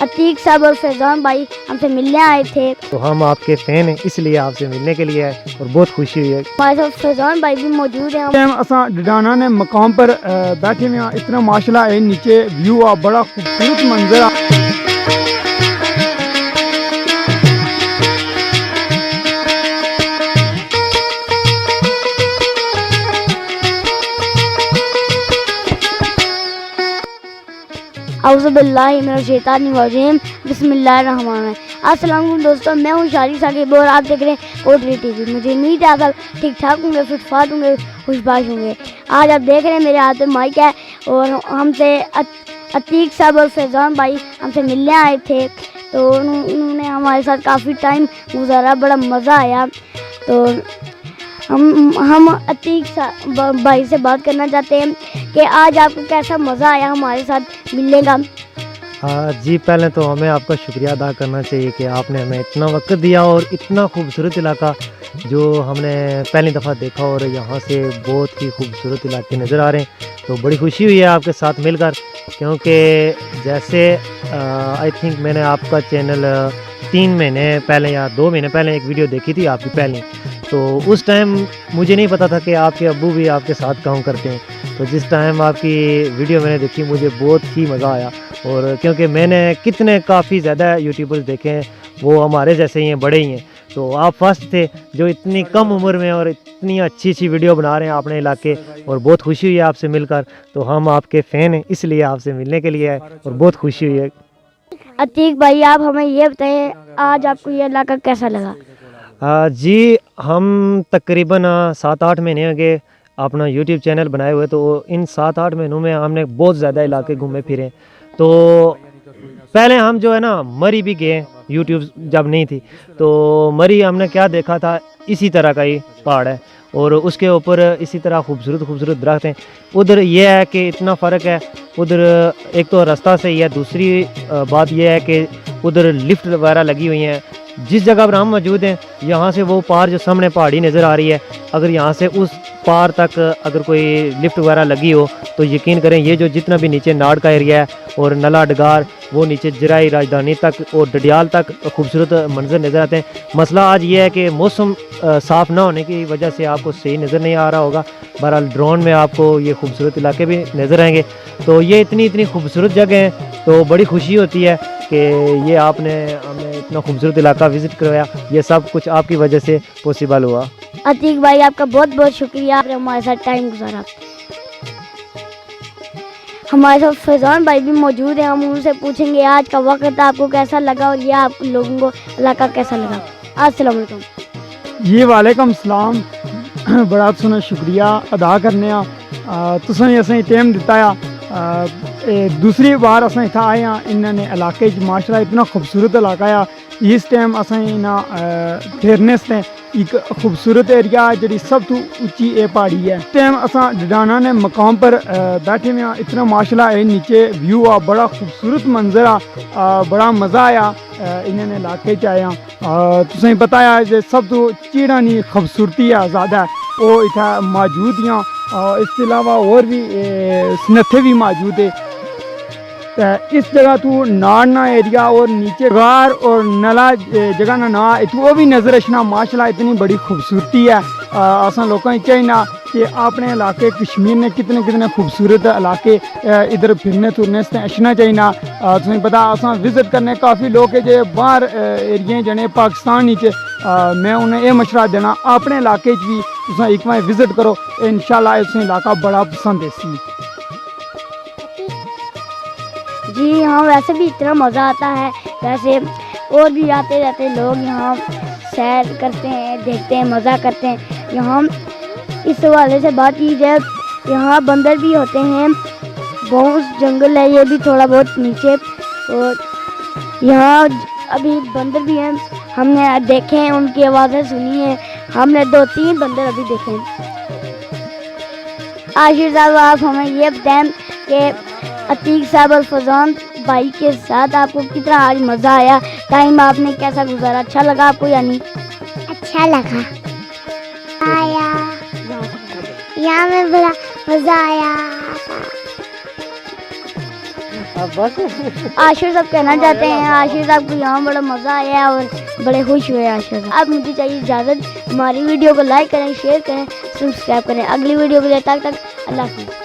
अतीक साहब और फैजान भाई हमसे मिलने आए थे। तो हम आपके फ़ैन हैं, इसलिए आपसे मिलने के लिए आए और बहुत खुशी हुई है। हमारे साथ फैजान भाई भी मौजूद हैं। टाइम असा डडाना ने मकाम पर बैठे हुए हैं। इतना माशाल्लाह है, नीचे व्यू आ बड़ा खूबसूरत मंजर आ। औज़ुबिल्लाहिमिनश्शैतानिर्रजीम बिस्मिल्लाहिर्रहमानिर्रहीम। अस्सलाम वालेकुम दोस्तों, मैं हूँ शारी साकिब और आप देख रहे हैं कोटली टीवी। मुझे उम्मीद है आप सब ठीक ठाक होंगे, फिटफाट होंगे, खुशबाश होंगे। आज आप देख रहे हैं मेरे हाथ में माइक है और हमसे अतीक साहब और फैजान भाई हमसे मिलने आए थे। तो उन्होंने हमारे साथ काफ़ी टाइम गुजारा, बड़ा मज़ा आया। तो हम अतीक भाई से बात करना चाहते हैं कि आज आपको कैसा मज़ा आया हमारे साथ मिलने का। जी, पहले तो हमें आपका शुक्रिया अदा करना चाहिए कि आपने हमें इतना वक्त दिया और इतना खूबसूरत इलाका जो हमने पहली दफ़ा देखा, और यहाँ से बहुत ही खूबसूरत इलाके नज़र आ रहे हैं। तो बड़ी खुशी हुई है आपके साथ मिलकर, क्योंकि जैसे आई थिंक मैंने आपका चैनल 3 महीने पहले या 2 महीने पहले एक वीडियो देखी थी आपकी पहली। तो उस टाइम मुझे नहीं पता था कि आपके अब्बू भी आपके साथ काम करते हैं। तो जिस टाइम आपकी वीडियो मैंने देखी मुझे बहुत ही मज़ा आया, और क्योंकि मैंने कितने काफ़ी ज़्यादा यूट्यूबर्स देखे हैं, वो हमारे जैसे ही हैं, बड़े ही हैं। तो आप फर्स्ट थे जो इतनी कम उम्र में और इतनी अच्छी वीडियो बना रहे हैं अपने इलाके, और बहुत खुशी हुई है आपसे मिलकर। तो हम आपके फ़ैन हैं, इसलिए आपसे मिलने के लिए आए और बहुत खुशी हुई है। अतीक भाई, आप हमें ये बताएं, आज आपको ये इलाका कैसा लगा? जी, हम तकरीबन 7-8 महीने हो गए अपना यूट्यूब चैनल बनाए हुए। तो इन 7-8 महीनों में हमने बहुत ज़्यादा इलाके घूमे फिरे। तो पहले हम जो है ना मरी भी गए, यूट्यूब जब नहीं थी तो मरी हमने क्या देखा था, इसी तरह का ही पहाड़ है और उसके ऊपर इसी तरह खूबसूरत दरख्त हैं। उधर ये है कि इतना फ़र्क है, उधर एक तो रास्ता सही है, दूसरी बात यह है कि उधर लिफ्ट वगैरह लगी हुई हैं। जिस जगह पर हम मौजूद हैं यहाँ से वो पार जो सामने पहाड़ी नज़र आ रही है, अगर यहाँ से उस पार तक अगर कोई लिफ्ट वगैरह लगी हो तो यकीन करें ये जो जितना भी नीचे नाड़ का एरिया है और नला डगार, वो नीचे जराई राजधानी तक और डडियाल तक खूबसूरत मंजर नज़र आते हैं। मसला आज ये है कि मौसम साफ़ ना होने की वजह से आपको सही नज़र नहीं आ रहा होगा। बहरहाल ड्रोन में आपको ये खूबसूरत इलाके भी नज़र आएंगे। तो ये इतनी खूबसूरत जगह हैं, तो बड़ी खुशी होती है कि ये आपने हमें इतना खूबसूरत इलाका विज़िट करवाया। ये सब कुछ आपकी वजह से पॉसिबल हुआ। अतीक भाई, आपका बहुत बहुत शुक्रिया, आपने हमारे साथ टाइम गुजारा। हमारे साथ फैजान भाई भी मौजूद हैं, हम उनसे पूछेंगे आज का वक्त आपको कैसा लगा और ये आप लोगों को इलाका कैसा लगा। अस्सलाम वालेकुम। जी वालेकुम सलाम। बड़ा तुसें शुक्रिया अदा करने तुसें असें टाइम दिता आ। दूसरी बार असें इत्थै आए हैं इन्होंने इलाके माशाल्लाह इतना खूबसूरत इलाका है। इस टाइम असें इन्हें फेरने से एक खूबसूरत एरिया जी सब तो उच्ची ये पहाड़ी है। इस टाइम असा डडाना ने मकाम पर बैठे हुए हैं। इतना माशाल्लाह है, नीचे व्यू आ बड़ा खूबसूरत मंजर आ, बड़ा मज़ा आया इन्होंने इलाके च आया। तुसें पता है जो सब तो चीड़ा नी खूबसूरती है ज़्यादा वो इत्थै मौजूद हैं। इसके अलावा और भी सनत्थे भी मौजूद है। इस जगह तो नाड़ना एरिया और नीचे गार और नला जगह ना ना वो भी नज़र अचना माशाल्लाह इतनी बड़ी खूबसूरती है। असा लोगों चाहिए कि अपने इलाके कश्मीर ने कितने खूबसूरत इलाके इधर फिरने तुरने से अचना चाहिए। तुम्हें पता असा विजिट करने काफ़ी लोग जो बाहर एरिए जने पाकिस्तान मैं उन्हें यह मशवरा देना अपने इलाके भी तुम एक बार विजिट करो, इंशाल्लाह तुसें इलाका बड़ा पसंद है। जी हाँ, वैसे भी इतना मज़ा आता है। वैसे और भी आते जाते लोग यहाँ सैर करते हैं, देखते हैं, मज़ा करते हैं। यहाँ इस हवाले से बात की जाए, यहाँ बंदर भी होते हैं, बहुत जंगल है ये भी थोड़ा बहुत नीचे, और यहाँ अभी बंदर भी हैं, हमने देखे हैं, उनकी आवाज़ें सुनी हैं। हमने 2-3 बंदर अभी देखे हैं। आशिर साहब, आप हमें ये बताएं कि अतीक साहब और फैजान भाई के साथ आपको कितना आज मज़ा आया, टाइम आपने कैसा गुजारा, अच्छा लगा आपको या नहीं? अच्छा लगा, आया यहाँ में बड़ा मज़ा आया। बस आशिर साहब कहना चाहते हैं, आशिर साहब को यहाँ बड़ा मज़ा आया है और बड़े खुश हुए आशिर साहब। अब मुझे चाहिए इजाज़त, हमारी वीडियो को लाइक करें, शेयर करें, सब्सक्राइब करें। अगली वीडियो के लिए तक अल्लाह हाफ़िज़।